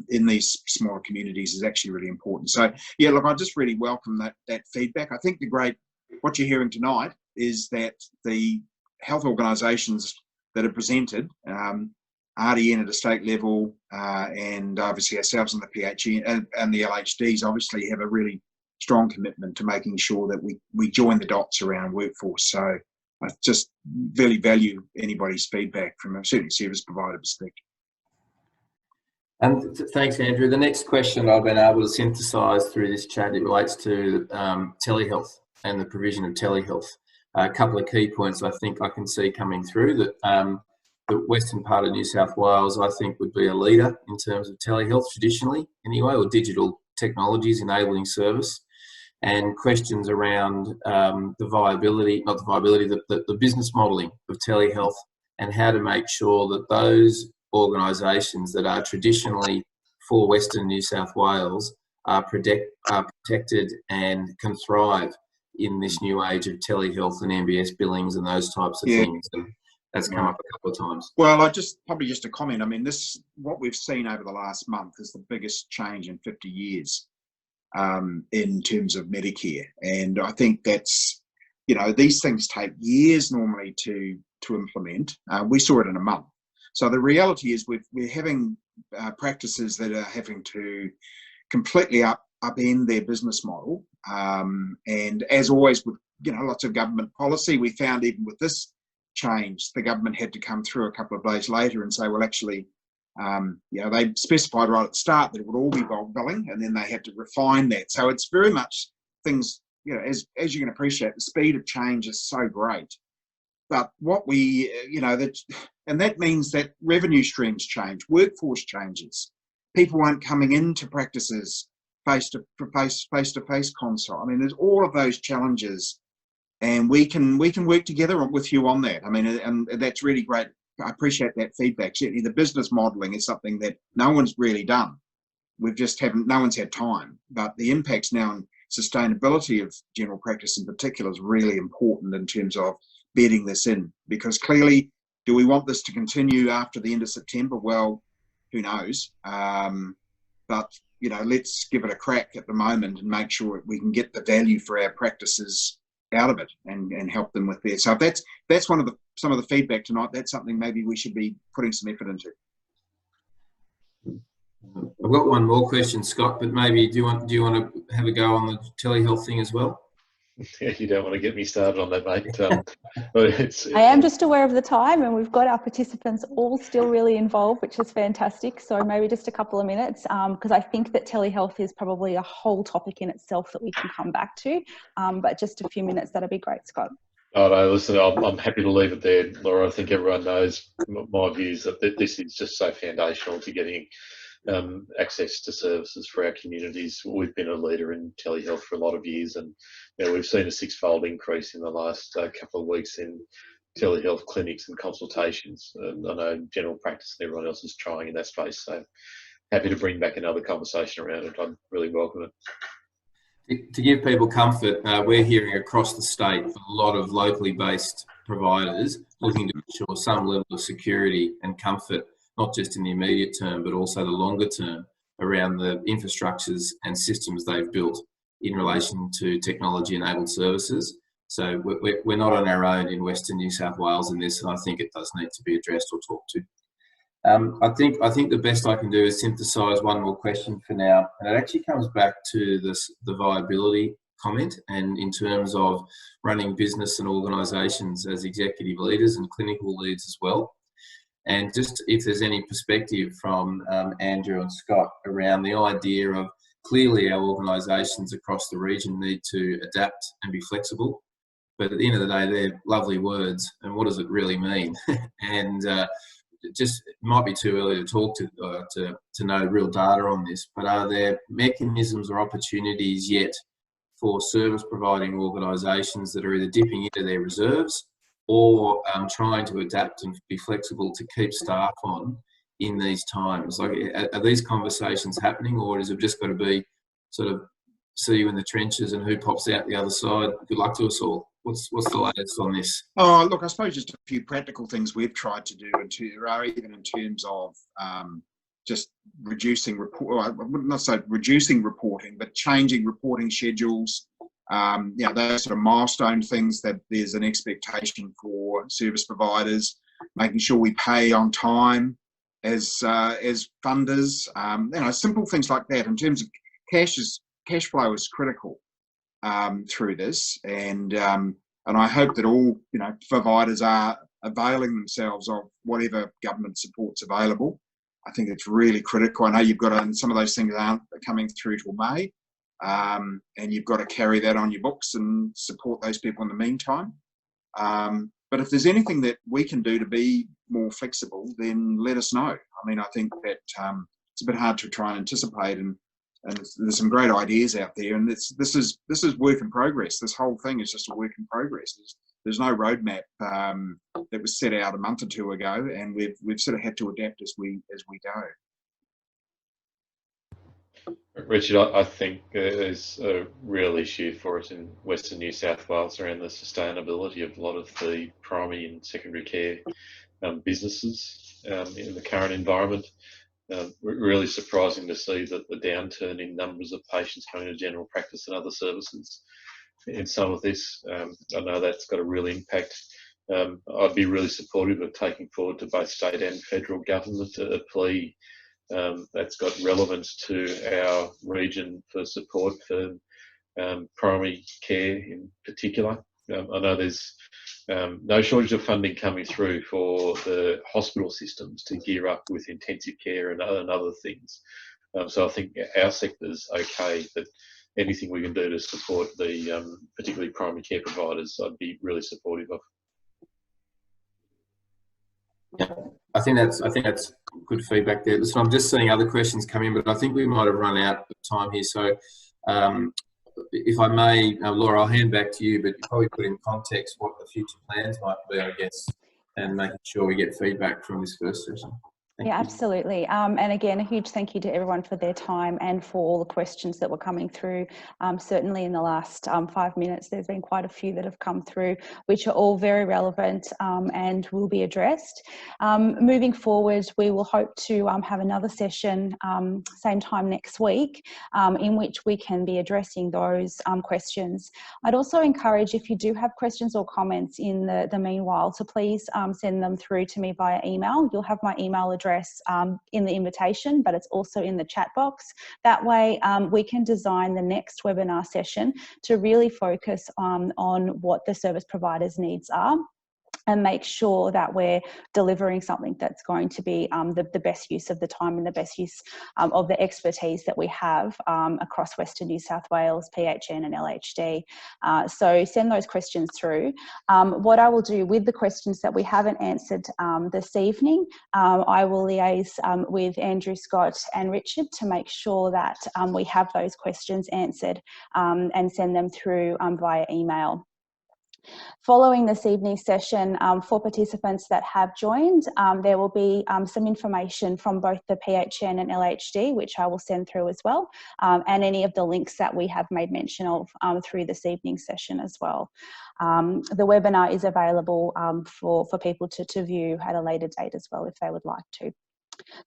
in these smaller communities is actually really important. So yeah, look, I just really welcome that feedback. I think what you're hearing tonight is that the health organisations that are presented, RDN at a state level, and obviously ourselves in the PHE and the LHDs obviously have a really strong commitment to making sure that we join the dots around workforce. So I just really value anybody's feedback from a certain service provider perspective. And thanks, Andrew. The next question I've been able to synthesise through this chat, it relates to telehealth and the provision of telehealth. A couple of key points I think I can see coming through that the western part of New South Wales, I think, would be a leader in terms of telehealth traditionally anyway, or digital technologies enabling service, and questions around the business modelling of telehealth and how to make sure that those organisations that are traditionally for Western New South Wales are protected and can thrive in this new age of telehealth and MBS billings and those types of things. And that's come up a couple of times. Well, probably just a comment. I mean, what we've seen over the last month is the biggest change in 50 years in terms of Medicare. And I think that's, these things take years normally to implement. We saw it in a month. So the reality is we're having practices that are having to completely upend their business model. And as always with, lots of government policy, we found even with this change, the government had to come through a couple of days later and say, well, actually, they specified right at the start that it would all be bulk billing, and then they had to refine that. So it's very much things, as you can appreciate, the speed of change is so great. But what and that means that revenue streams change, workforce changes. People aren't coming into practices face-to-face consult. I mean, there's all of those challenges, and we can work together with you on that. I mean, and that's really great. I appreciate that feedback. Certainly, the business modelling is something that no one's really done. No one's had time. But the impacts now on sustainability of general practice in particular is really important in terms of bedding this in, because clearly, do we want this to continue after the end of September? Well, who knows? But let's give it a crack at the moment and make sure we can get the value for our practices out of it and help them with that. So if that's some of the feedback tonight. That's something maybe we should be putting some effort into. I've got one more question, Scott, but maybe do you want to have a go on the telehealth thing as well? Yeah, you don't want to get me started on that, mate. But I am just aware of the time, and we've got our participants all still really involved, which is fantastic. So maybe just a couple of minutes, because I think that telehealth is probably a whole topic in itself that we can come back to. But just a few minutes, that'd be great, Scott. Oh, no, listen, I'm happy to leave it there, Laura. I think everyone knows my views that this is just so foundational to getting access to services for our communities. We've been a leader in telehealth for a lot of years, and we've seen a six-fold increase in the last couple of weeks in telehealth clinics and consultations. And I know general practice and everyone else is trying in that space. So happy to bring back another conversation around it. I'd really welcome it. To give people comfort, we're hearing across the state a lot of locally based providers looking to ensure some level of security and comfort, not just in the immediate term, but also the longer term around the infrastructures and systems they've built in relation to technology-enabled services. So we're not on our own in Western New South Wales in this, and I think it does need to be addressed or talked to. I think the best I can do is synthesise one more question for now, and it actually comes back to the viability comment, and in terms of running business and organisations as executive leaders and clinical leads as well. And just if there's any perspective from Andrew and Scott around the idea of clearly our organisations across the region need to adapt and be flexible, but at the end of the day, they're lovely words, and what does it really mean? And just it might be too early to talk to know real data on this, but are there mechanisms or opportunities yet for service providing organisations that are either dipping into their reserves or trying to adapt and be flexible to keep staff on in these times? Like, are these conversations happening, or is it just got to be sort of see you in the trenches and who pops out the other side? Good luck to us all. What's the latest on this? Oh, look, I suppose just a few practical things we've tried to do, even in terms of just reducing not so reducing reporting, but changing reporting schedules. Those sort of milestone things that there's an expectation for service providers, making sure we pay on time as funders. Simple things like that. In terms of cash flow is critical through this, and I hope that all providers are availing themselves of whatever government support's available. I think it's really critical. I know you've got and some of those things aren't coming through till May. And you've got to carry that on your books and support those people in the meantime. But if there's anything that we can do to be more flexible, then let us know. I mean, I think that it's a bit hard to try and anticipate, and there's some great ideas out there. And this is work in progress. This whole thing is just a work in progress. There's no roadmap that was set out a month or two ago, and we've sort of had to adapt as we go. Richard, I think there's a real issue for us in Western New South Wales around the sustainability of a lot of the primary and secondary care businesses in the current environment. Really surprising to see that the downturn in numbers of patients coming to general practice and other services in some of this. I know that's got a real impact. I'd be really supportive of taking forward to both state and federal government a plea that's got relevance to our region for support for primary care in particular. I know there's no shortage of funding coming through for the hospital systems to gear up with intensive care and other things. So I think our sector's okay, but anything we can do to support the particularly primary care providers, I'd be really supportive of. Yeah, I think that's good feedback there. So I'm just seeing other questions come in, but I think we might have run out of time here. So if I may, Laura, I'll hand back to you, but you probably put in context what the future plans might be, I guess, and making sure we get feedback from this first session. Yeah, absolutely. And again, a huge thank you to everyone for their time and for all the questions that were coming through. Certainly in the last 5 minutes, there's been quite a few that have come through, which are all very relevant and will be addressed. Moving forward, we will hope to have another session same time next week in which we can be addressing those questions. I'd also encourage, if you do have questions or comments in the meanwhile, to please send them through to me via email. You'll have my email address in the invitation, but it's also in the chat box. That way we can design the next webinar session to really focus on what the service providers' needs are, and make sure that we're delivering something that's going to be the best use of the time and the best use of the expertise that we have across Western New South Wales, PHN and LHD. So send those questions through. What I will do with the questions that we haven't answered this evening, I will liaise with Andrew, Scott and Richard to make sure that we have those questions answered and send them through via email. Following this evening's session, for participants that have joined, there will be some information from both the PHN and LHD, which I will send through as well, and any of the links that we have made mention of through this evening's session as well. The webinar is available for people to view at a later date as well if they would like to.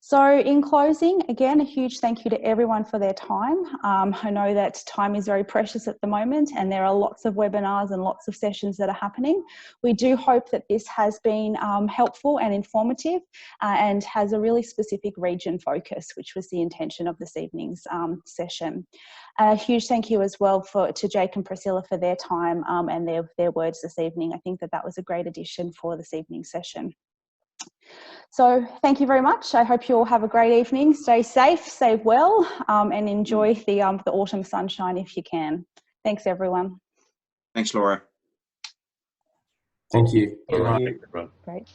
So in closing, again, a huge thank you to everyone for their time. I know that time is very precious at the moment and there are lots of webinars and lots of sessions that are happening. We do hope that this has been helpful and informative and has a really specific region focus, which was the intention of this evening's session. A huge thank you as well to Jake and Priscilla for their time and their words this evening. I think that was a great addition for this evening's session. So thank you very much. I hope you all have a great evening. Stay safe, save well, and enjoy the autumn sunshine if you can. Thanks, everyone. Thanks, Laura. Thank you. All right. Great.